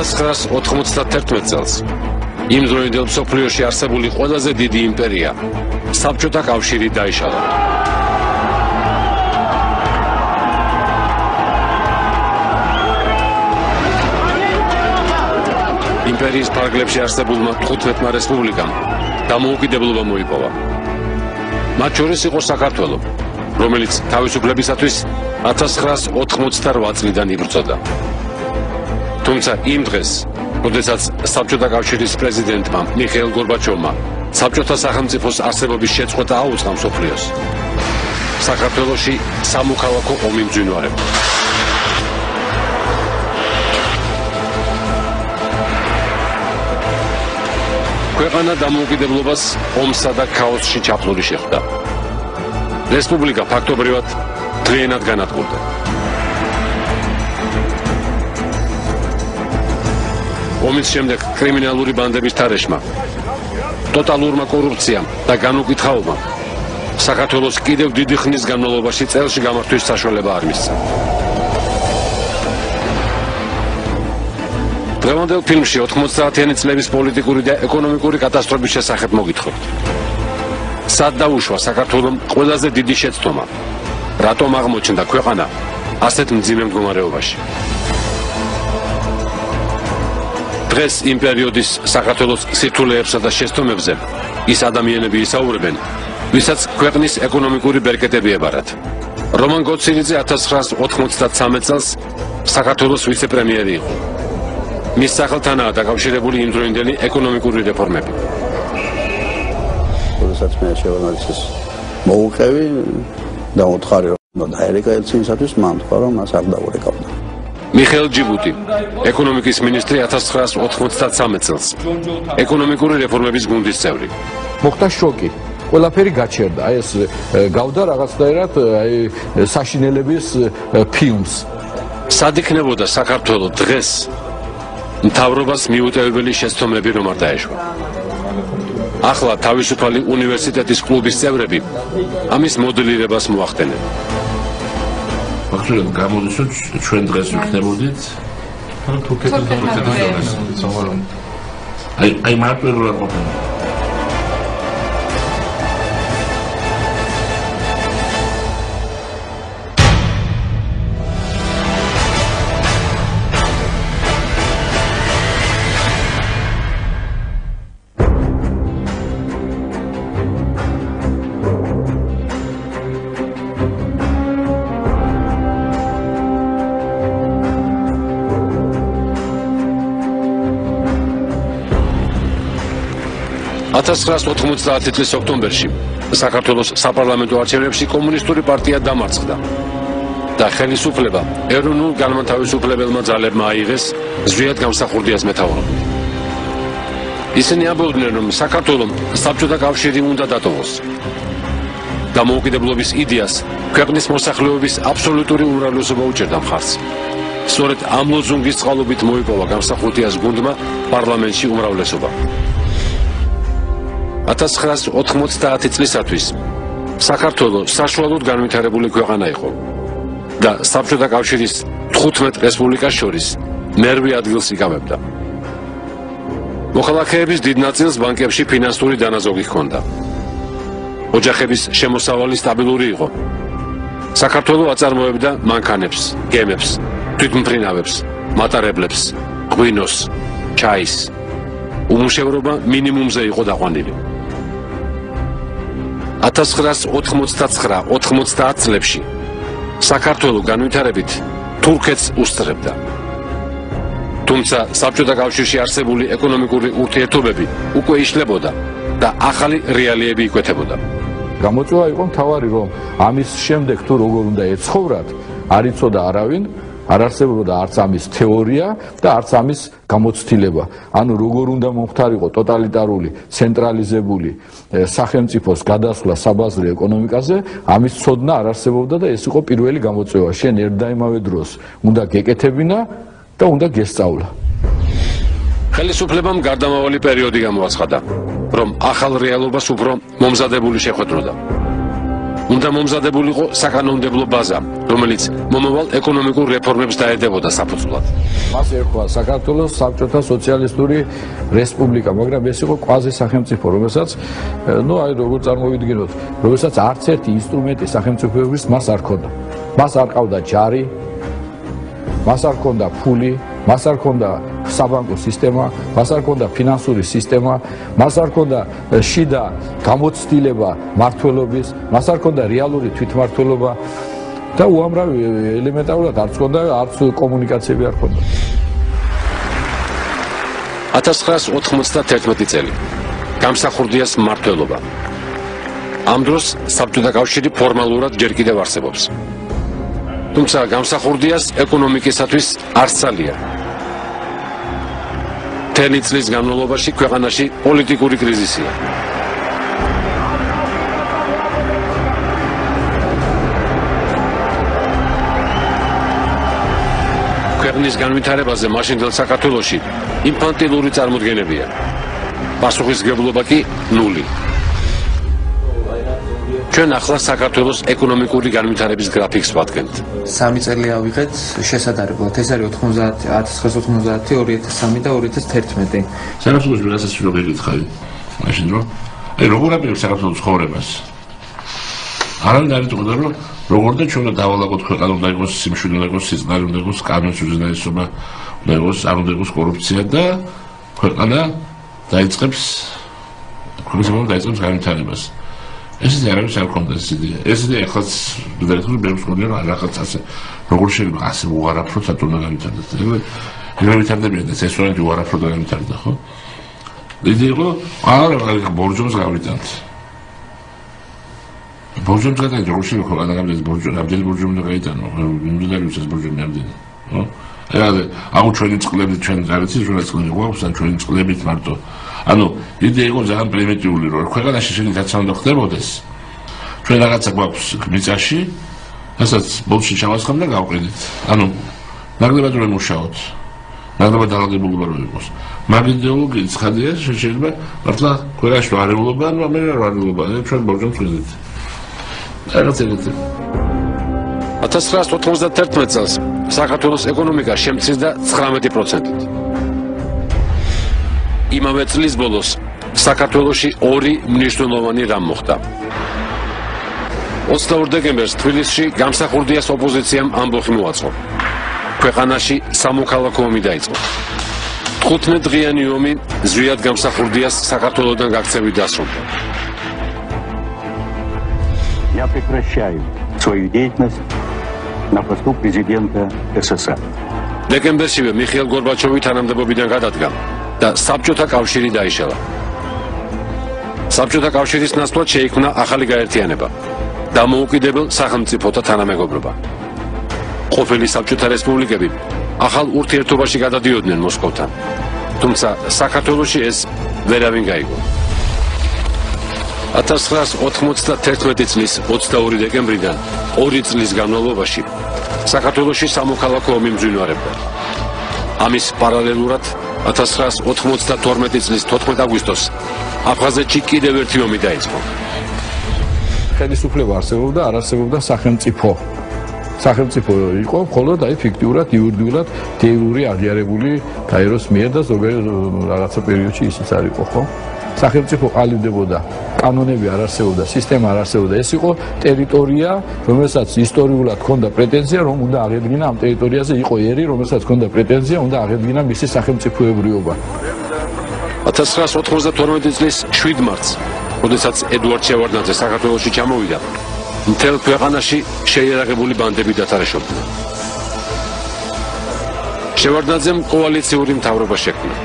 1991 წელს იმ დროინდელ მსოფლიოში არსებული ყველაზე დიდი იმპერია საბჭოთა კავშირი დაიშალა. იმპერიის ფარგლებში არსებულმა 15-მა რესპუბლიკამ დამოუკიდებლობა მოიპოვა. მათ შორის იყო საქართველო, რომელიც თავისუფლებისათვის 1988 წლიდან იბრძოდა. თუმცა იმ დღეს, როდესაც საბჭოთა კავშირის პრეზიდენტმა მიხეილ გორბაჩოვმა საბჭოთა სახელმწიფოს არსებობის შეწყვეტა აუწყა მსოფლიოს, საქართველოში სამოქალაქო ომი მძვინვარებდა. ქვეყანა დამოუკიდებლობას ომსა და ქაოსში ჩაფლული შეხვდა. რესპუბლიკა ფაქტობრივად დღეენად განადგურდა. ომის შემდეგ კრიმინალური ბანდების თარეშმა, ტოტალურმა კორუფციამ და განუკითხაობამ საქართველოს კიდევ დიდი ხნის განმავლობაში წელში გამართვის საშუალება არ მისცა. დღევანდელ ფილმში 90-იანი წლების პოლიტიკური და ეკონომიკური კატასტროფის შესახებ მოგითხრობთ. სად დაუშვა საქართველოს ყველაზე დიდი შეცდომა? რატომ აღმოჩნდა ქვეყანა ასეთ მძიმე მდგომარეობაში? დღეს იმ პერიოდის საქართველოს სირთულეებსა და შეცდომებზე ის ადამიანები ისაუბრებენ, ვისაც ქვეყნის ეკონომიკური ბერკეტები ებარათ. რომან გოცირიძე 1993 წელს საქართველოს ვიცე-პრემიერი იყო. მის სახელთანაა დაკავშირებული იმდროინდელი ეკონომიკური რეფორმები. როდესაც მე შევალისეს მოუყევი და უთხარი რომ დაერეკა ელცინისათვის, მან თქვა რომ მას არ დაურეკავდა. მიხეილ ჯიბუტი, ეკონომიკის მინისტრი 1993 წელს, ეკონომიკური რეფორმების გუნდის წევრი. მოხდა შოკი. ყველაფერი გაჩერდა. აი ეს გავდა რაღაცნაირად აი საშინელების ფილმს. სად იქნებოდა საქართველო დღეს მთავრობას მიუტევებელი შეცდომები რომ არ დაეშვა? ახლა თავისუფალი უნივერსიტეტის კლუბის წევრები ამის მოდელირებას მოახდენენ. ფაქტობრივად გამოდის რომ ჩვენ დღეს ვიქნებოდით თურქეთის ზონაში. აი მარტო რა ყოფილა. წლის ოქტომბერში საქართველოს საპარლამენტო არჩევნებში კომუნისტური პარტია დამარცხდა და ხელისუფლება ეროვნულ განმათავისუფლებელმა ძალებმა აიღეს ზვიად გამსახურდიას მეთაურობით. ისინი ამბობდნენ, რომ საქართველომ საბჭოთა კავშირი უნდა დატოვოს. დამოუკიდებლობის იდეას ქვეყნის მოსახლეობის აბსოლუტური უმრავლესობა უჭერდა მხარს. სწორედ ამ ლოზუნგის წყალობით მოიპოვა გამსახურდიას გუნდმა პარლამენტში უმრავლესობა. 1990 წლისათვის საქართველო საშუალოდ განვითარებული ქვეყანა იყო და საბჭოთა კავშირის 15 რესპუბლიკას შორის მერვე ადგილს იკავებდა. მოქალაქეების დიდ ნაწილს ბანკებში ფინანსური დანაზოგი ჰქონდა. ოჯახების შემოსავალი სტაბილური იყო. საქართველო აწარმოებდა მანქანებს, გემებს, თვითმფრინავებს, მატარებლებს, ღვინოს, ჩაის. უმუშევრობა მინიმუმზე იყო დაყვანილი. 1989-90 წლებში საქართველო განვითარებით თურქეთს უსწრებდა. თუმცა საბჭოთა კავშირში არსებული ეკონომიკური ურთიერთობები უკვე იშლებოდა და ახალი რეალიები იკვეთებოდა. გამოწვევა იყო მთავარი, რომ ამის შემდეგ თუ როგორ უნდა ეცხოვრათ, არ იცოდა არავინ, არ არსებობდა არც ამის თეორია და არც ამის გამოცდილება. ანუ როგორ უნდა მომხდარიყო ტოტალიტარული, ცენტრალიზებული სახელმწიფოს გადასვლა საბაზრი ეკონომიკაზე, ამის ცოდნა არ არსებობდა და ეს იყო პირველი გამოწვევა. შენ ერთ და იმავე დროს უნდა გეკეთებინა და უნდა გესწავლა. ხელისუფლებამ გარდამავალი პერიოდი გამოაცხადა, რომ ახალ რეალობას უფრო მომზადებული შეხვედროდა. უნდა მომზადებულიყო საკანონმდებლო ბაზა, რომელიც მომავალ ეკონომიკურ რეფორმებს დაედებოდა საფუძვლად. მას ერქვა საქართველოს საბჭოთა სოციალისტური რესპუბლიკა, მაგრამ ეს იყო კვაზი სახელმწიფო, რომელსაც როგორ წარმოვიდგინოთ, რომელსაც არც ერთი ინსტრუმენტი სახელმწიფოების მას არ ჰქონდა. მას არ ყავდა ჯარი, მას არ ჰქონდა ფული, მას არ ჰქონდა საბანკო სისტემა, მას არ ჰქონდა ფინანსური სისტემა, მას არ ჰქონდა შიდა გამოცდილება მართლობის, მას არ ჰქონდა რეალური თვითმმართველობა და უამრავი ელემენტარულად არც ჰქონდა, არც კომუნიკაციები არ ჰქონდა. 1991 წელი. გამსახურდიას მმართველობა. ამ დროს საბჭოთა კავშირი ფორმალურად ჯერ კიდევ არსებობს. თუმცა გამსახურდიას ეკონომიკისათვის არც ძალია. მთელი წლის განმავლობაში ქვეყანაში პოლიტიკური კრიზისია. ქვეყნის განვითარებაზე მაშინდელ საქართველოში ინფანტილური წარმოდგენებია. პასუხისმგებლობა კი ნული. ჩვენ ახლა საქართველოს ეკონომიკური განვითარების გრაფიკს ვადგენთ. 3 წელი ავიღეთ შესადარებლად. ეს არის 1990, 2003 და 2011. საქართველოს ვიღაცას რო გეკითხავი, მაშინ როგორ აპირებს საქართველოს ცხოვრებას? არავინ არ იტყოდა, რომ როგორ და ჩვენ დავალაგოთ ქვეყანა, უნდა იყოს სიმშვიდე, უნდა იყოს სიწყნარი, უნდა იყოს კანონის უზენაესობა, უნდა იყოს არ უნდა იყოს კორუფცია და ქვეყანა დაიწყებს განვითარებას. ეს არავის არ ქონდა ეს იდეა. ეს იდეა ახლა დირექტორი ბევრს მოდიან რაღაც ასე როგორ შეიძლება ასე უარაფროდ სატურნა განვითარდეს. განვითარდებიან და ეს როდი უარაფროდ განვითარდა, ხო? იდეა იყო არა ბორჯომს გავიტანთ. ბორჯომს გადაიდო როგორ შეიძლება ქვეყანა გამდეს ბორჯომი, ამდენი ბორჯომი გაიტანო, მიმდინარეობს ეს ბორჯომი ამდენი, ხო? ეგრე აუ ჩვენი წყლები ჩვენ გარეთ ის რა წყლები გვაქვს ან ჩვენი წყლებით მარტო ანუ იდეა იყო ძალიან პრიმიტიული რომ ქვეყანაში შეგიძლიათ უნდა ხდებოდეს ჩვენ რაღაცა გვაქვს მიწაში რასაც ბოლში ჩავასხამ და გავყიდით ანუ ნაკლებად რომ მუშაოთ ნაკლებად დაალაგებულობა რომ იყოს მაგ იდეოლოგიით ხადია შეიძლება მართლა ქვეყანაში ვარეულობა ანუ მე ვარეულობა ჩვენ ბორჯომს ვიზით რაღაც ეგეთი 1991 წელს საქართველოს ეკონომიკა შემცირდა 19%-ით. იმავე წლის ბოლოს საქართველოში ორი მნიშვნელოვანი რამ მოხდა. 22 დეკემბერს თბილისში გამსახურდიას ოპოზიციამ ამბოხი მოაწყო. ქვეყანაში სამოქალაქო ომი დაიწყო. 15 დღიანი ომი ზვიად გამსახურდიას საქართველოდან გაქცევით დასრულდა. Я прекращаю свою деятельность на посту президента СССР. დეკემბერშივე მიხეილ გორბაჩოვი თანამდებობიდან გადადგა და საბჭოთა კავშირი დაიშალა. საბჭოთა კავშირის ნაცვლად შეიქმნა ახალი გაერთიანება, დამოუკიდებელ სახელმწიფოთა თანამეგობრობა. ყოფილი საბჭოთა რესპუბლიკები ახალ ურთიერთობაში გადადიოდნენ მოსკოვთან, თუმცა საქართველოში ეს ვერავინ გაიგო. 1991 წლის 22 დეკემბრიდან 2 წლის განმავლობაში საქართველოში სამოქალაქო ომი მძვინვარებდა. ამის პარალელურად 1992 წლის 14 აგვისტოს აფხაზეთში კიდევ ერთი ომი დაიწყო. ხელისუფლება არსებობდა, არ არსებობდა სახელმწიფო. სახელმწიფო იყო მხოლოდ ფიქტიურად, იურიდიულად დეიური აღიარებული გაეროს მიერ და ზოგიერთ რაღაცა პერიოდში ისიც არ იყო, ხო? სახელმწიფო ყალიბდებოდა, კანონები არ არსებობდა, სისტემა არ არსებობდა. ეს იყო ტერიტორია, რომელსაც ისტორიულად ჰქონდა პრეტენზია, რომ უნდა აღედგინა ამ ტერიტორიაზე, იყო ერი, რომელსაც ჰქონდა პრეტენზია, უნდა აღედგინა მისი სახელმწიფოებრიობა. 1992 წლის 7 მარტს, როდესაც ედუარდ შევარდნაძე საქართველოში ჩამოვიდა, მთელ ქვეყანაში შეიარაღებული ბანდები დათარეშობდნენ. შევარდნაძემ კოალიციური მთავრობა შექმნა,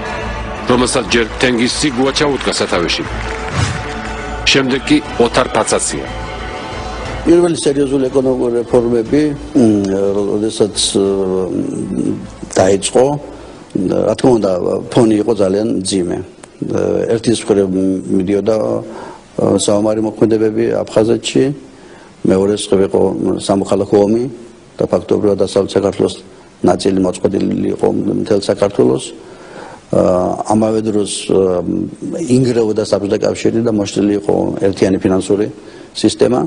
რომელსაც ჯერ თენგიზ სიგუა ჩაუდგა სათავეში. შემდეგ კი ოთარ ფაცაცია. პირველი სერიოზული ეკონომიკური რეფორმები, როდესაც დაიწყო, რა თქმა უნდა, ფონი იყო ძალიან მძიმე. ერთის მხრივ მიდიოდა საომარი მოქმედებები აფხაზეთში, მეორეს მხრივ იყო სამოქალაქო ომი და ფაქტობრივად დასავლეთ საქართველოს ნაწილი მოწყობილი იყო მთელ საქართველოს. ამავე დროს ინგრეოდა საბჭოთა კავშირი და მოშლილი იყო ერთიანი ფინანსური სისტემა.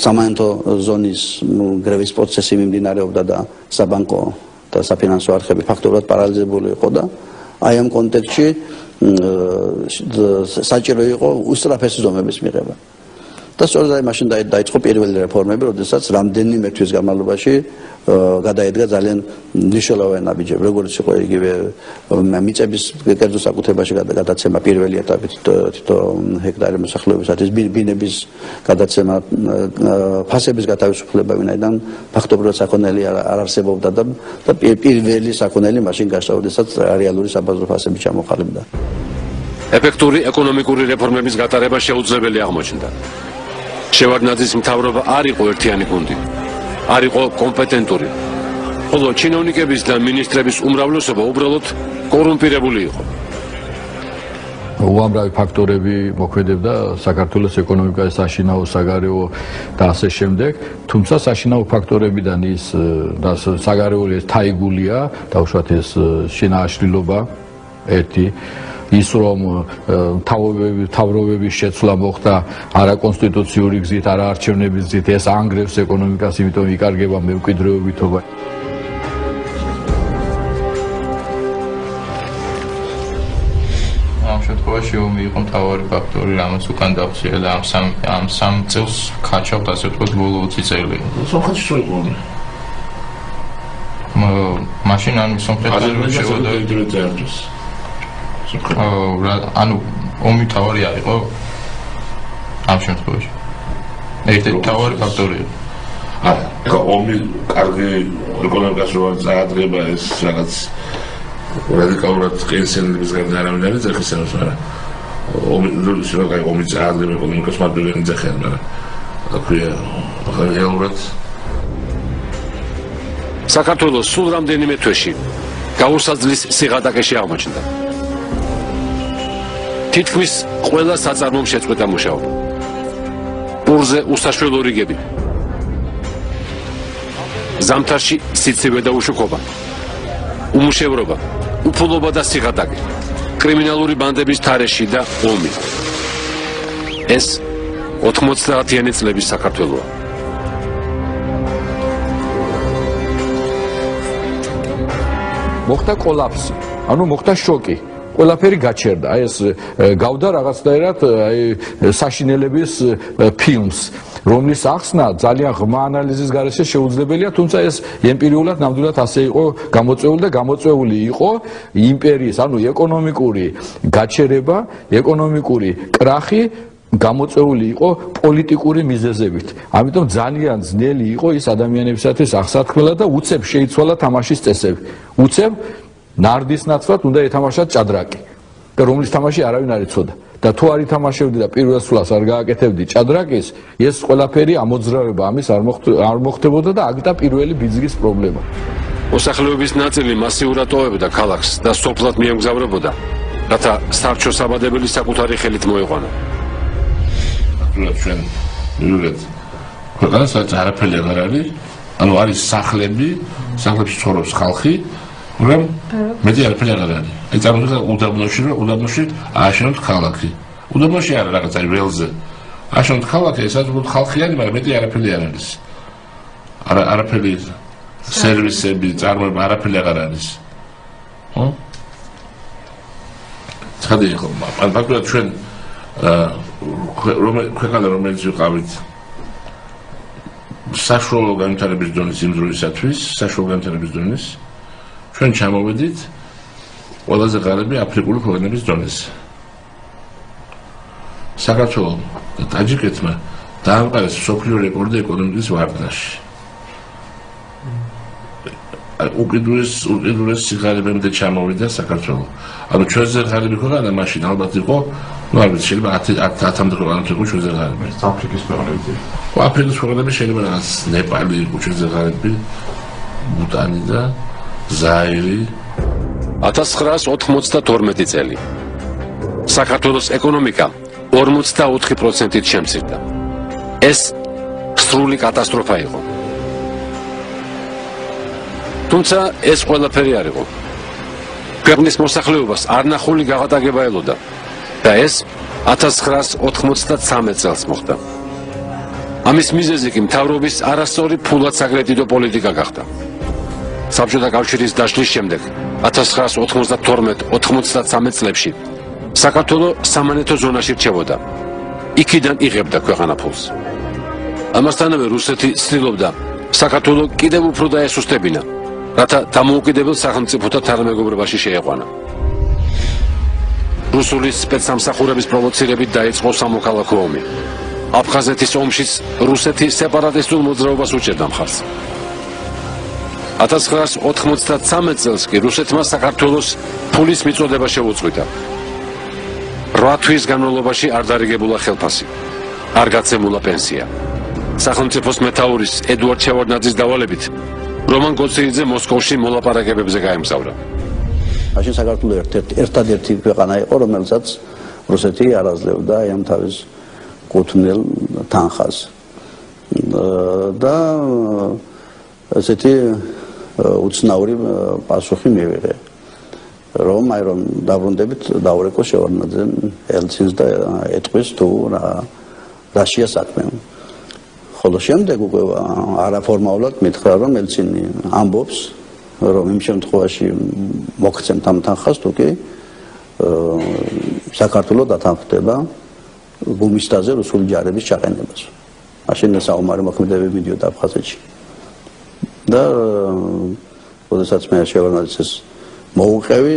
სამანტო ზონის გრევის პროცესი მიმდინარეობდა და საბანკო და საფინანსო არხები ფაქტობრივად პარალიზებული იყო და აი ამ კონტექსტში საჭირო იყო უსწრაფესი ზომების მიღება. და სწორედ აი მაშინ დაიწყო პირველი რეფორმები, როდესაც რამდენიმე თვის განმავლობაში გადაედგა ძალიან მნიშვნელოვანი ნაბიჯები, როგორც იყო იგივე მიწების კერძო საკუთრებაში გადაცემა პირველი ეტაპით თითო ჰექტარი მოსახლეობისათვის, ბინების გადაცემა, ფასების გათავისუფლება, ვინაიდან ფაქტობრივად საქონელი არ არსებობდა და პირველი საქონელი მაშინ გასცა, როდესაც რეალური საბაზრო ფასები ჩამოყალიბდა. ეფექტური ეკონომიკური რეფორმების გატარება შეუძლებელი აღმოჩნდა. შევარდნაძის მთავრობა არ იყო ერთიანი გუნდი, არ იყო კომპეტენტური, ხოლო ჩინოვნიკების და მინისტრების უმრავლესობა უბრალოდ კორუმპირებული იყო. უამრავი ფაქტორები მოქმედებდა საქართველოს ეკონომიკაში, საშინაო, საგარეო და ასე შემდეგ, თუმცა საშინაო ფაქტორებიდან ის და საგარეო ეს თაიგულია, დაუშვათ ეს შინააშლილობა ერთი ის რომ თავრობების შეცვლა მოხდა არაკონსტიტუციური გზით, არაარჩევნების გზით, ეს ანგრევს ეკონომიკას, იმიტომ იკარგება მემკვიდრეობითობა. ამ შემთხვევაში ომი იყო მთავარი ფაქტორი, რამაც უკან დავხსია და ამ სამ წელს ხაჩავთ, ასე ვთქვათ, ბოლო 20 წელი. სომხეთში რო იყო ომი? მაშინ ანუ სომხეთში შევიდა ანუ ომი თავარი არ იყო ამ შემთხვევაში. ერთ-ერთი თავარი ფაქტორი იყო. არა, ომი კარგი ეკონომიკას რო წაადგება ეს რაღაც რადიკალურად კენსენების გარდა არავინ არ ეძახის ამას, მაგრამ ომი წაადგება ეკონომიკას მარტივად ეძახიან, მაგრამ აქვეა რეალურად საქართველოს სულ რამდენიმე თვეში გაუსაძლის სიღატაკეში აღმოჩნდა. თითქმის ყველა საწარმომ შეწყვეტა მუშაობა. პურზე უსაშველო რიგები. ზამთარში სიცივე და უშუქობა. უმუშევრობა, უფლობა და სიღატაკე. კრიმინალური ბანდების თარეში და ომი. ეს 90-იანი წლების საქართველოა. მოხდა კოლაფსი, ანუ მოხდა შოკი. ყველაფერი გაჩერდა, აი ეს გავდა რაღაცნაირად აი საშინელების ფილმს, რომლის ახსნა ძალიან ღრმა ანალიზის გარეშე შეუძლებელია, თუმცა ეს ემპირიულად ნამდვილად ასე იყო გამოწვეული და გამოწვეული იყო იმპერიის, ანუ ეკონომიკური გაჩერება, ეკონომიკური კრახი გამოწვეული იყო პოლიტიკური მიზეზებით. ამიტომ ძალიან ძნელი იყო ის ადამიანებისათვის აღსათქმელად და უცებ შეიცვალა თამაშის წესები. უცებ ნარდის ნაცვლად უნდა ეთამაშათ ჭადრაკი და რომლის თამაში არავინ არ იცოდა და თუ არ ითამაშებდი და პირველ სვლას არ გააკეთებდი ჭადრაკის, ეს ყველაფერი ამოძრავება ამის არ მოხდებოდა და აქ პირველი ბიძგის პრობლემა. მოსახლეობის ნაწილი მასიურად ტოვებდა ქალაქს და სოფლად მიემგზავრებოდა, რათა საბჭო საბადებელი საკუთარი ხელით მოეყვანა. ჩვენ მივიღეთ ქვეყანას არაფერი აღარ არის, ანუ არის სახლები, სახლებში ცხოვრობს ხალხი, მაგრამ მეტი არაფერი აღარ არის. აი წარმოგიდგა უდაბნოში ააშენოთ ქალაქი. უდაბნოში არა რაღაც აი ველზე. ააშენოთ ქალაქი, ესაც უბრალოდ ხალხი არის, მაგრამ მეტი არაფერი არ არის. არაფერი სერვისები, წარმოება არაფერი აღარ არის. ხო? ცხადი იყო, ან ფაქტობრივად ჩვენ ქვეყანა რომელიც ვიყავით საშუალო განვითარების დონის იმ დროისათვის, საშუალო განვითარების დონის ჩვენ ჩამოვედით ყველაზე ღარიბი აფრიკული ქვეყნების დონეზე. საქართველოს და ტაჯიკეთმა დაამყარეს მსოფლიო რეკორდი ეკონომიკის ვარდნაში. უკიდურეს სიღარიბემდე ჩამოვიდა საქართველო. ანუ ჩვენზე ღარიბი ქვეყანა მაშინ ალბათ იყო, ну არ ვიცი, შეიძლება 10-მდე ქვეყანა იყო ჩვენზე ღარიბი. აფრიკის ქვეყნები. აფრიკის ქვეყნები შეიძლება რაღაც ნეპალი იყო ჩვენზე ღარიბი, ბუტანი და ზაირი. 1992 წელი. საქართველოს ეკონომიკა 44%-ით შემცირდა. ეს სრული კატასტროფა იყო. თუმცა ეს ყველაფერი არ იყო. ქვეყნის მოსახლეობას არნახული გაღატაკება ელოდა და ეს 1993 წელს მოხდა. ამის მიზეზი კი მთავრობის არასწორი ფულად საკრედიტო პოლიტიკა გახდა. საბჭოთა კავშირის დაშლის შემდეგ 1992-93 წლებში საქართველოს სამანეთო ზონაში რჩებოდა. იქიდან იღებდა ქვეყანა ფულს. ამასთანავე რუსეთი ცდილობდა საქართველოს კიდევ უფრო დაესუსტებინა, რათა დამოუკიდებელ სახელმწიფოთა თანამეგობრობაში შეეყვანა. რუსული სპეცსამსახურების პროვოცირებით დაიწყო სამოქალაქო ომი. აფხაზეთის ომშიც რუსეთი სეპარატისტულ მოძრაობას უჭერდა მხარს. 1993 წელს კი რუსეთმა საქართველოს ფულის მიწოდება შეუწყვიტა. 8 თვის განმავლობაში არ დარიგებულა ხელფასი, არ გაცემულა პენსია. სახელმწიფოს მეთაურის ედუარდ შევარდნაძის დავალებით რომან გოცირიძე მოსკოვში მოლაპარაკებებზე გაემგზავრა. მაშინ საქართველოს ერთადერთი ქვეყანა იყო, რომელსაც რუსეთი არ აძლევდა ამ თავის კუთვნილ თანხას. და ესეთი უცნაური პასუხი მივიღე, რომ დაბრუნდებით დაურეკო შევარდნაძე ელცინს და ეტყვის თუ რაშია საქმე. ხოლო შემდეგ უკვე არაფორმალურად მითხრა, რომ ელცინი ამბობს, რომ იმ შემთხვევაში მოგცემთ ამ თანხას, თუ კი საქართველოს დათანხმდება გუმისტაზე რუსული ჯარების ჩაყენებას. მაშინ საომარი მოქმედებები მიდიოდა აფხაზეთში. და როდესაც მე შევარდნაძეს მოუყევი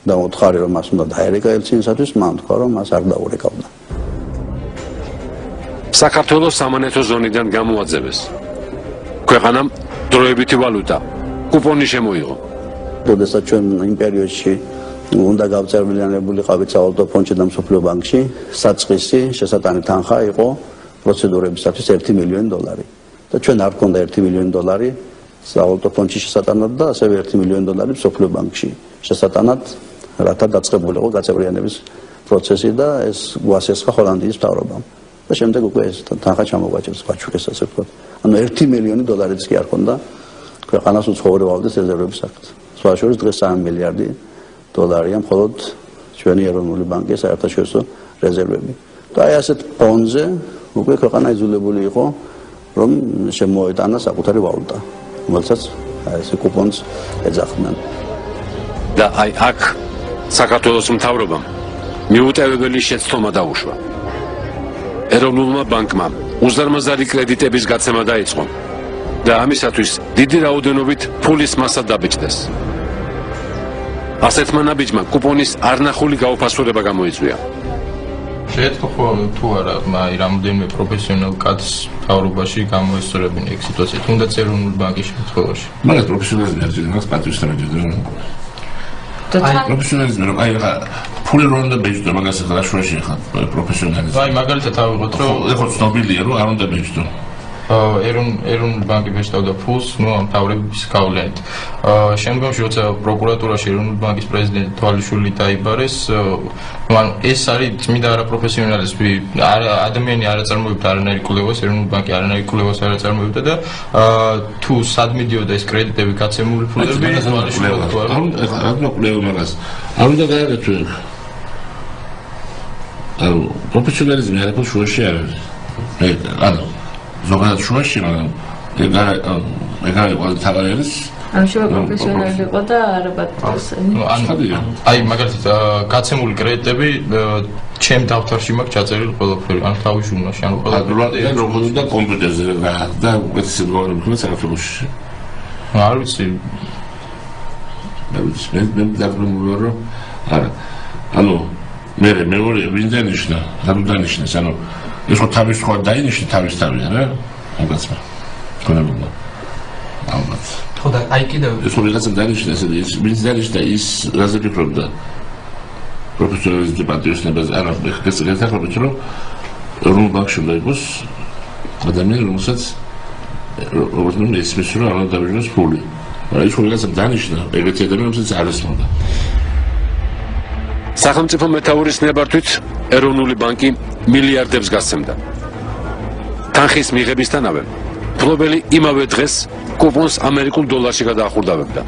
და მოთხარი, რომ მას უნდა დაერეკა ელცინისათვის, მან თქვა, რომ მას არ დაურეკავდა. საქართველოს სამანეთო ზონიდან გამოაძევეს. ქვეყანამ დროებითი ვალუტა, კუპონი შემოიღო. როდესაც ჩვენ იმ პერიოდში უნდა გავწერილიანებულიყავით სავალუტო ფონდში და მსოფლიო ბანკში, საწყისი შესატანი თანხა იყო პროცედურებისათვის $1 მილიონი. და ჩვენ არ გქონდა $1 მილიონი სავალუტო ფონდში შესატანად და ასევე $1 მილიონი მსოფლიო ბანკში შესატანად, რათა დაწყებულიყო გაწევრიანების პროცესი და ეს გვასესხა ჰოლანდიის მთავრობამ. და შემდეგ უკვე ეს თანხა ჩამოგვაჭრეს გაჩუქეს, ასე ვთქვათ. ანუ $1 მილიონი კი არ ქონდა ქვეყანას უცხოური ვალუტის რეზერვების საკითხი. სხვა შორის დღეს $3 მილიარდი მხოლოდ ჩვენი ეროვნული ბანკის საერთაშორისო რეზერვები. და აი ასეთ ფონზე უკვე ქვეყანა იძულებული იყო, რომ შემოეტანა საკუთარი ვალუტა, რომელსაც ესე კუპონს ეძახდნენ. და აი აქ საქართველოს მთავრობამ მიუტევებელი შეცდომა დაუშვა. ეროვნულმა ბანკმა უზარმაზარი კრედიტების გაცემა დაიწყო და ამისათვის დიდი რაოდენობით ფულის მასა დაბეჭდეს. ასეთმა ნაბიჯმა კუპონის არნახული გაუფასურება გამოიწვია. შეეთხო თუ არა რამდენიმე პროფესიონალ კადრს მთავრობაში გამოესწორებინა ეგ სიტუაცია, თუნდაც ეროვნული ბანკის შემთხვევაში. მაგას პროფესიონალიზმი არ ძინავს პატრიოტიზმი. პროფესიონალიზმი რომ აი რა ფული რომ უნდა ბეჭდო, მაგას ახლა შუაში ხარ პროფესიონალიზმი. აი მაგალითად ავიღოთ რომ ეხლა ცნობილია რომ არ უნდა ბეჭდო. ეროვნული ბანკი ბეჭდავდა ფულს, ამ მთავრობის გავლენით. შემდგომში როცა პროკურატურაში ეროვნული ბანკის პრეზიდენტი თვალიშვილი დაიბარეს, ეს არის წმინდა არაპროფესიონალიზმი. ადამიანი არ აწარმოებდა არანაირ კვლევას, ეროვნული ბანკი არანაირ კვლევას არ აწარმოებდა და თუ სად მიდიოდა ეს კრედიტები გაცემული ფულები, თვალიშვილი თქვა რომ არ მოკლევ მაგას. არ უნდა გაიგეთო. ანუ პროფესიონალიზმი არაფერ შუაში არ არის. ანუ ზოგადად შუაში, მაგრამ ეგ არის ყველა თავი არის. ამ შუა პროფესიონალი იყო და არაბატოსანი. აი მაგალითად გაცემული კრედიტები ჩემ დავთარში მაქვს ჩაწერილი ყველაფერი, ან თავის ჟურნალში, ან ყველაფერი. როგორ უნდა კომპიუტერზე და უკეთესად გავარკვევთ საქართველოში. არ ვიცი. მე დაბრუნებული რომ არა. ანუ მე ვინ დანიშნა, რა დანიშნეს, ანუ ეს ხო თავის ხო დაინიშნა თავის თავი, არა? მაგაც კონებულა. ალბათ. ხო და აი კიდევ ეს ხო რაღაცა დანიშნა, ეს ვინ დანიშნა ის რაზე ფიქრობდა? პროფესიონალიზმის პატრიოტიზმის არა, ეს გასაგებია რომ ეროვნულ ბანკში უნდა იყოს ადამიანი, რომელსაც როგორც მე ისმის რომ არ დავიჟნოს ფული. აი ეს ხო რაღაცა დანიშნა, ეგეთი ადამიანი, რომელსაც არ ესმოდა. სახელმწიფო მეთაურის ნებართვით ეროვნული ბანკი მილიარდებს გასცემდა. თანხის მიღებისთანავე მფლობელი იმავე დღეს კუპონს ამერიკულ დოლარში გადაახურდავებდა.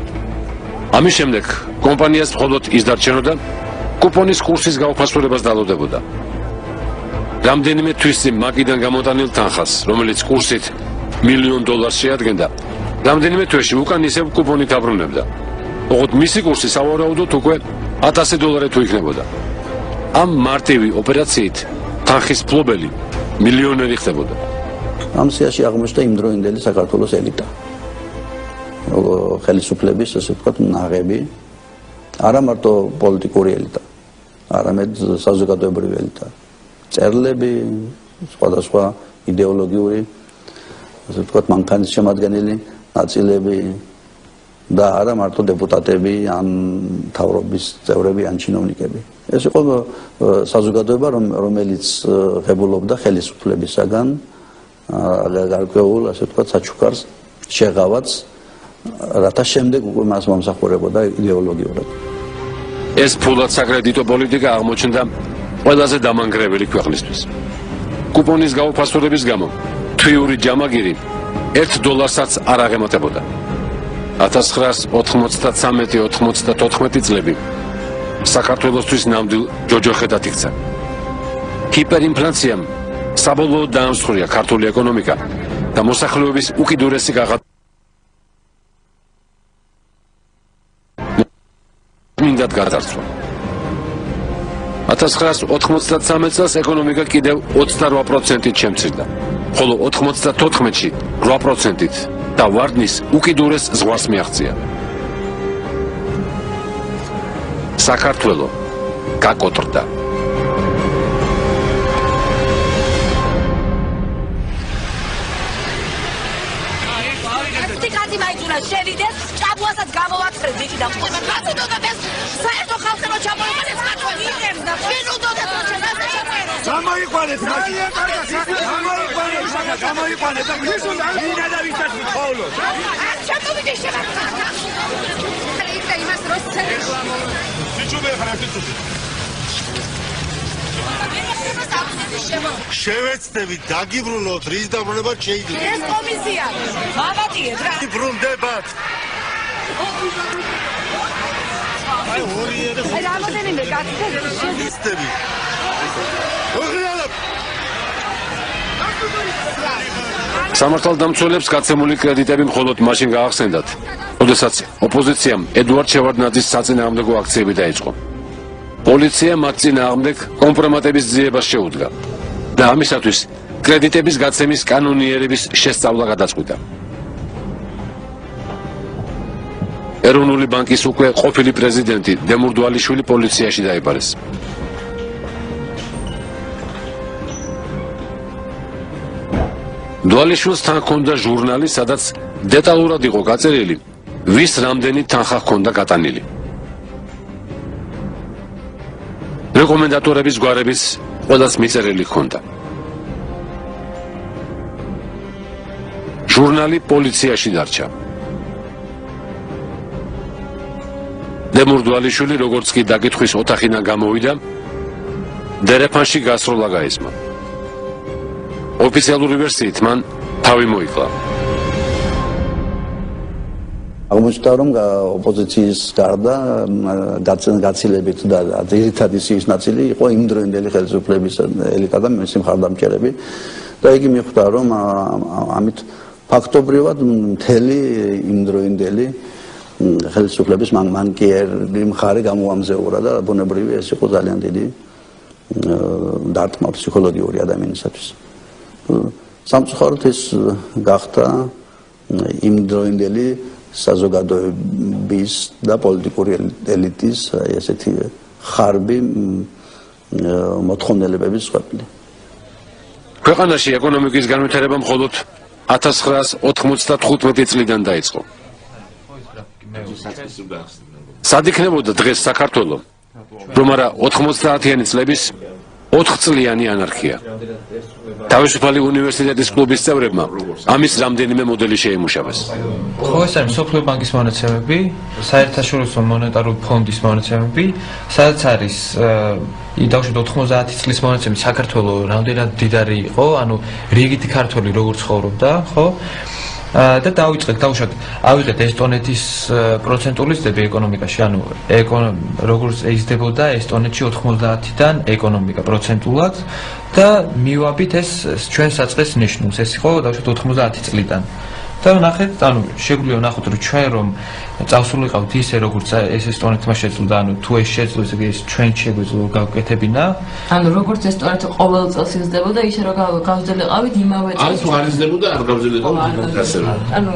ამის შემდეგ კომპანიას მხოლოდ ის დარჩენოდა კუპონის კურსის გაუფასურებას დალოდებოდა. რამდენიმე თვის წინ მაკიდან გამოტანილ თანხას, რომელიც კურსით $1,000,000 შეადგენდა, რამდენიმე თვეში უკან ისევ კუპონით აბრუნებდა. ოღონდ მისი კურსი სავარაუდოდ უკვე $1,000 თუ იქნებოდა. ამ მარტივი ოპერაციით თანხის ფლობელი მილიონერი ხდებოდა. ამ სიაში აღმოჩნდა იმდროინდელი საქართველოს ელიტა. ხელისუფლების, ასე ვთქვათ, ნაღები, არა მარტო პოლიტიკური ელიტა, არამედ საზოგადოებრივი ელიტა. წერლები, სხვადასხვა იდეოლოგიური, ასე ვთქვათ, მანქანის შემადგენელი ნაწილები და არა მარტო დეპუტატები, ან მთავრობის წევრები, ან ჩინოვნიკები. ეს იყო საზოგადოება, რომელიც ღებულობდა ხელისუფლებისაგან გარკვეულ, ასე ვთქვათ, საჩუქარს, შეღავათს, რათა შემდეგ უკვე მას მომსახურებოდა იდეოლოგიურად. ეს ფულად საკრედიტო პოლიტიკა აღმოჩნდა ყველაზე დამანგრეველი ქვეყნისთვის. კუპონის გაუფასურების გამო თვიური ჯამაგირი $1 არ აღემატებოდა. 1993-94 წლები საქართველოსთვის ნამდვილ ჯოჯოხეთად იქცა. ჰიპერინფლაციამ საბოლოოდ დაამსხვრია ქართული ეკონომიკა და მოსახლეობის უკიდურესი მინდად გადარწვა. 1993 წელს ეკონომიკა კიდევ 28%-ით შემცირდა, ხოლო 94-ში 8%-ით და ვარდნის უკიდურეს ზღვარს მიაღწია. საქართველო გაკოტრდა. კაცი მაიძულა შევიდეს, ჭაბუასაც გამოვაცხრეს იქი და ყველა კაცი დოდებს საერთო ხალხო ჩამოიყვანეს მათო ვიღებს და ვინ უდოდებს რომ შემასე ჩაწეროს. გამოიყვანეთ მათი გამოიყვანეთ და ვის უნდა ვინა და ვისაც ვთხოვლოთ. ჩამოვიდეს შემასე. იქა იმას დროს წერს. ვიჩუბე ხარ ფიცუს. შევეცდებით დაგიბრუნოთ რის დაბრუნება შეიძლება. ეს კომისია. მამატიეთ რა. ბრუნდებათ. აი ორიერი. აი რამოდენიმე კაცი შევეცდებით. სამართალდამცველებს გაცემული კრედიტები მხოლოდ მაშინ გაახსენდათ, როდესაც ოპოზიციამ ედუარდ შევარდნაძის საწინააღმდეგო აქციები დაიწყო. პოლიცია მათ წინააღმდეგ კომპრომატების ძიებას შეუდგა და ამისათვის კრედიტების გაცემის კანონიერების შესწავლა გადაწყვიტა. ეროვნული ბანკის უკვე ყოფილი პრეზიდენტი დემურ დვალიშვილი პოლიციაში დაიბარეს. დვალიშვილს თან ჰქონდა ჟურნალი, სადაც დეტალურად იყო გაწერილი, ვის რამდენი თანხა ჰქონდა გატანილი. რეკომენდატორების გვარების ყველას მიწერილი ჰქონდა. ჟურნალი პოლიციაში დარჩა. დემურ დვალიშვილი როგორც კი დაკითხვის ოთახიდან გამოვიდა, დერეფანში გასროლა გაისმა. ოფიციალური ვერსიით მან თავი მოიკლა. აღმოჩნდა რომ ოპოზიციის გარდა გაცილებით და ძირითადი სიის ნაწილი იყო იმდროინდელი ხელისუფლების ელიტა და მისი მხარდამჭერები და იგი მიხვდა რომ ამით ფაქტობრივად მთელი იმდროინდელი ხელისუფლების მანკიერი მხარე გამოამზეურა და ბუნებრივი ეს იყო ძალიან დიდი დარტყმა ფსიქოლოგიური ადამიანისათვის. სამწუხაროდ ეს გახდა იმდროინდელი საზოგადოების და პოლიტიკური ელიტის ესეთი ხარბი მოთხოვნილებების ყოფილი. ქვეყანაში ეკონომიკის განვითარება მხოლოდ 1995 წლიდან დაიწყო. სად იქნებოდა დღეს საქართველო, რომ არა 90-იანი წლების 4 წლიანი ანარქია. თავისუფალი უნივერსიტეტის კლუბის წევრებმა ამის რამდენიმე მოდელი შეიმუშავეს. ხო, ეს არის მსოფლიო ბანკის მონაცემები, საერთაშორისო მონეტარული ფონდის მონაცემები, სადაც არის დაუშვათ 90 წლის მონაცემები საქართველოს რამდენად დიდარი იყო, ანუ რიგითი ქართველი როგორ ცხოვრობდა, ხო? და დავიწყეთ დავუშვათ ავიღეთ ესტონეთის პროცენტული ზრდები ეკონომიკაში ანუ როგორც იზრდებოდა ესტონეთში 90-დან ეკონომიკა პროცენტულად და მივაბით ეს ჩვენ საწყის ნიშნულს ეს იყო დავუშვათ 90 წლიდან და ნახეთ ანუ შეგვიძლია ვნახოთ რომ ჩვენ რომ წავსულიყავთ ისე როგორც ეს ესტონეთმა შეძლო ანუ თუ ეს შეძლო ეს ჩვენ შეგვიძლია გავკეთებინა ანუ როგორც ესტონეთი ყოველ წელს იზრდებოდა ისე რომ გავზრდილიყავით იმავე წელს ან თუ არ იზრდებოდა არ გავზრდილიყავთ ასევე ანუ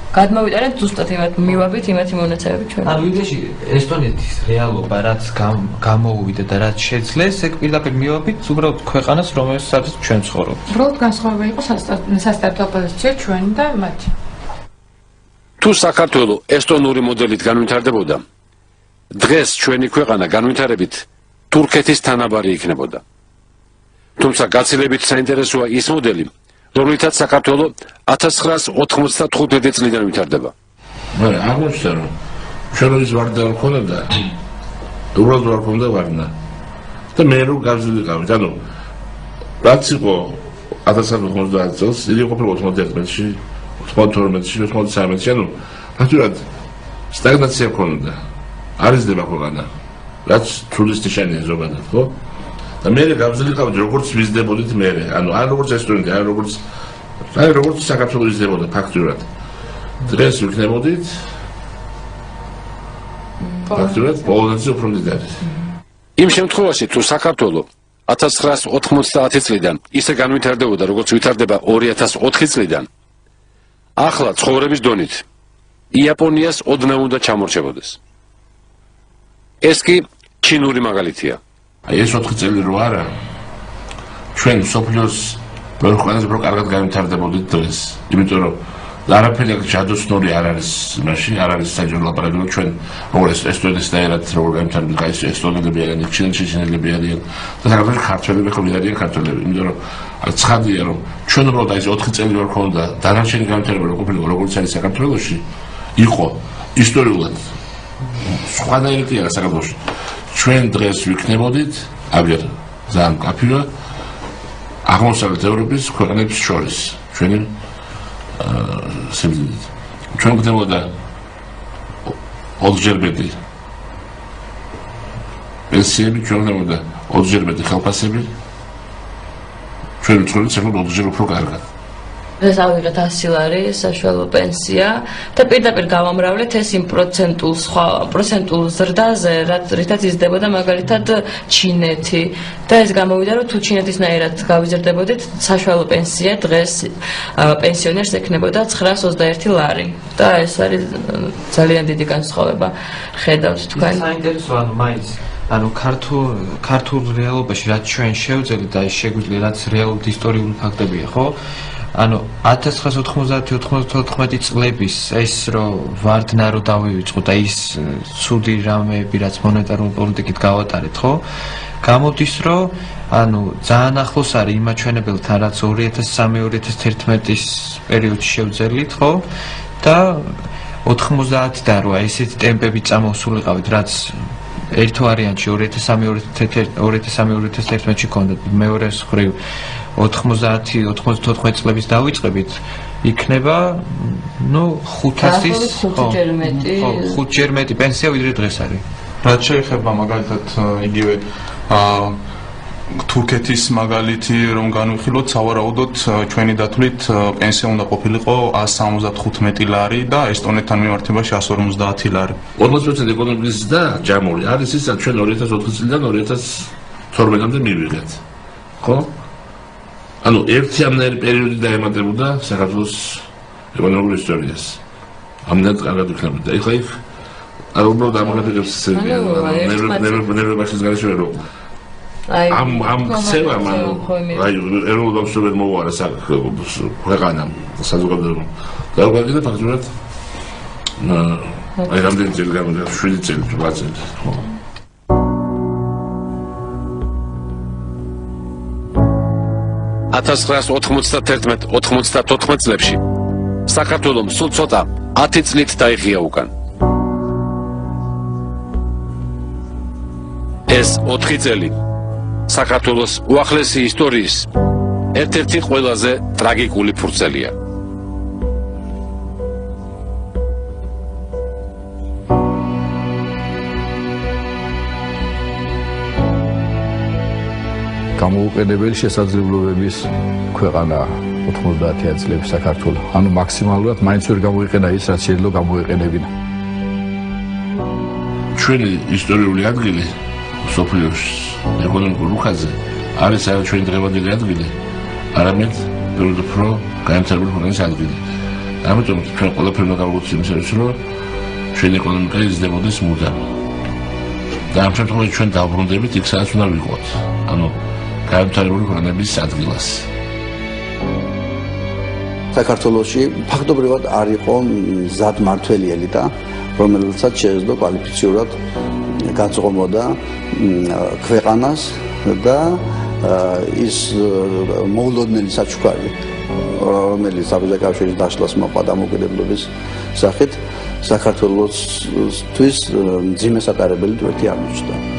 გადმოვიტანეთ ზუსტად მივაბით იმათი მონაცემები ჩვენ ანუ იდეაში ესტონეთის რეალობა რაც გამოუვიდა და რაც შეძლეს ეგ პირდაპირ მივაბით უბრალოდ ქვეყანას რომელსაც ჩვენ ცხოვრობთ უბრალოდ განსხვავება იყო სასტარტო პოზიცია ჩვენი და მათი თუ საქართველო ესტონური მოდელით განვითარდებოდა დღეს ჩვენი ქვეყანა განვითარებით თურქეთის თანაბარი იქნებოდა თუმცა გაცილებით საინტერესოა ის მოდელი რომლითაც საქართველო 1995 წლიდან ვითარდება. მაგრამ აღმოჩნდა რომ ჩვენ ის ვარდა არ ქონდა უბრალოდ არ ქონდა ვარნა და მე რო გავზრდილიყავით ანუ რაც იყო 1990 წელს იგი ყოფილა 91-ში 92-ში 93-ში ანუ ფაქტურად სტაგნაცია ქონდა არ იზრდება ქვეყანა რაც თulis ნიშანია ზოგადად ხო და მე გავზრდილიყავით როგორც ვიზრდებოდით მე ანუ არ როგორც ესტონეთი არ როგორც საქართველო იზრდებოდა ფაქტურად დღეს ვიქნებოდით ფაქტურად პოლონეთზე უფრო მდიდარი იმ შემთხვევაში თუ საქართველო 1990 წლიდან ისე განვითარდებოდა როგორც ვითარდება 2004 წლიდან ახლა ცხოვრების დონით იაპონიას ოდნავ უნდა ჩამორჩებოდეს ეს კი ჩინური მაგალითია ეს 4 წელი რო არა ჩვენ სოფლიოს ვერ ხვალეს რო კარგად განვითარდებოდით დღეს იმიტომ რომ არაფერი ჯადოსნური არ არის მაშინ არ არის საჯარო ლაპარაკი ჩვენ როგორც ესტონეთის და ერად როგორ განვითარდება ეს ესტონელები არიან ჩინელები არიან და საქართველოს ქართველები ხო ვიდარიან ქართველები იმიტომ რომ ცხადია რომ ჩვენ უბრალოდ აი 4 წელი ვერ ქონდა დანარჩენი განვითარება რო ყოფილიყო როგორც არის საქართველოში იყო ისტორიულად სხვანაირად არა საქართველოში ჩვენ დღეს ვიქნებოდით აგერ ძალიან კაფეა აღმოსავლეთ ევროპის ქვეყნებს შორის ჩვენი სიმძლით ჩვენ გვქნებოდა 20 ბედი პენსიები ჩვენ გვქნებოდა 20 ბედი ხელფასები ჩვენ ვცხოვრობთ საკუთარ 20 უფრო კარგად ეს ავიღეთ 100 ლარი საშუალო პენსია და პირდაპირ გავამრავლეთ ეს იმ პროცენტულ ზრდაზე რითაც იზრდებოდა მაგალითად ჩინეთი და ეს გამოვიდა რომ თუ ჩინეთისნაირად გავიზრდებოდით საშუალო პენსია დღეს პენსიონერს ექნებოდა 921 ლარი და ეს არის ძალიან დიდი განსხვავება ხედავთ თქვენ საინტერესო ანუ მაინც ანუ ქართულ რეალობაში რაც ჩვენ შევძელით და შეგვიძლია რაც რეალურად ისტორიული ფაქტებია ხო ანუ 1990-94 წლების ეს რომ ვარდნა რო დავივიწყო და ის ცუდი რამეები რაც მონეტარული პოლიტიკით გავატარეთ ხო გამოდის რომ ანუ ძალიან ახლოს არის იმ მაჩვენებელთან რაც 2003-2011-ის პერიოდში შევძელით ხო და 90-დან რო ესეთი ტემპები წამოსულიყავით რაც ერთ ვარიანტში 2003-2011-ში ქონდა მეორე მხრივ 90-94 წლების დავიწყებით იქნება ნუ 500-ის ხო 5-ჯერ მეტი პენსია ვიდრე დღეს არის რაც შეეხება მაგალითად იგივე თურქეთის მაგალითი რომ განვიხილოთ სავარაუდოდ ჩვენი დათვლით პენსია უნდა ყოფილიყო 175 ლარი და ესტონეთთან მიმართებაში 150 ლარი 40% ეკონომიკის და ჯამური არის ის ჩვენ 2004 წლიდან 2012-მდე მივიღეთ ხო ანუ ერთი ამნაირი პერიოდი დაემატებოდა საქართველოს ეკონომიკურ ისტორიას ამდენად კარგად იქნებოდა ეხლა იქ არ უბრალოდ ამაგადებს ნერვებაშიც გარეშე რომ ამ ხსევამ ანუ აი ეროვნულ გამშვებად მოუარა ქვეყანამ საზოგადოებამ და გავიგეთ ფაქტურად აი რამდენი წელი გამოვიდა 7 წელი 8 წელი ხო 1991-94 წლებში საქართველომ სულ ცოტა 10 წლით დაიხია უკან. ეს 4 წელი საქართველოს უახლესი ისტორიის ერთ-ერთი ყველაზე ტრაგიკული ფურცელია. გამოუყენებელი შესაძლებლობების ქვეყანაა 90-იან წლებში საქართველო. ანუ მაქსიმალურად მაინც ვერ გამოიყენა ის, რაც შეიძლება გამოიყენებინა. ჩვენი ისტორიული ადგილი სოფლიოს ეკონომიკურ რუხაზე არის არა ჩვენი დღევანდელი ადგილი, არამედ ბევრად უფრო განვითარებული ქვეყნის ადგილი. ამიტომ ჩვენ ყველაფერი უნდა გავუგოთ იმისათვის, რომ ჩვენი ეკონომიკა იზრდებოდეს მუდამ. და ამ შემთხვევაში ჩვენ დავბრუნდებით იქ, სადაც უნდა ვიყოთ. ანუ განვითარებული ქვეყნების ადგილას. საქართველოში ფაქტობრივად არ იყო მზად მართველი ელიტა, რომელსაც შეეძლო კვალიფიციურად გაწყვეტოდა ქვეყანას და ის მოულოდნელი საჩუქარი, რომელიც საბჭოთა კავშირის დაშლას მოყვა დამოუკიდებლობის სახით, საქართველოსთვის მძიმე სატარებელი ტვირთი აღმოჩნდა.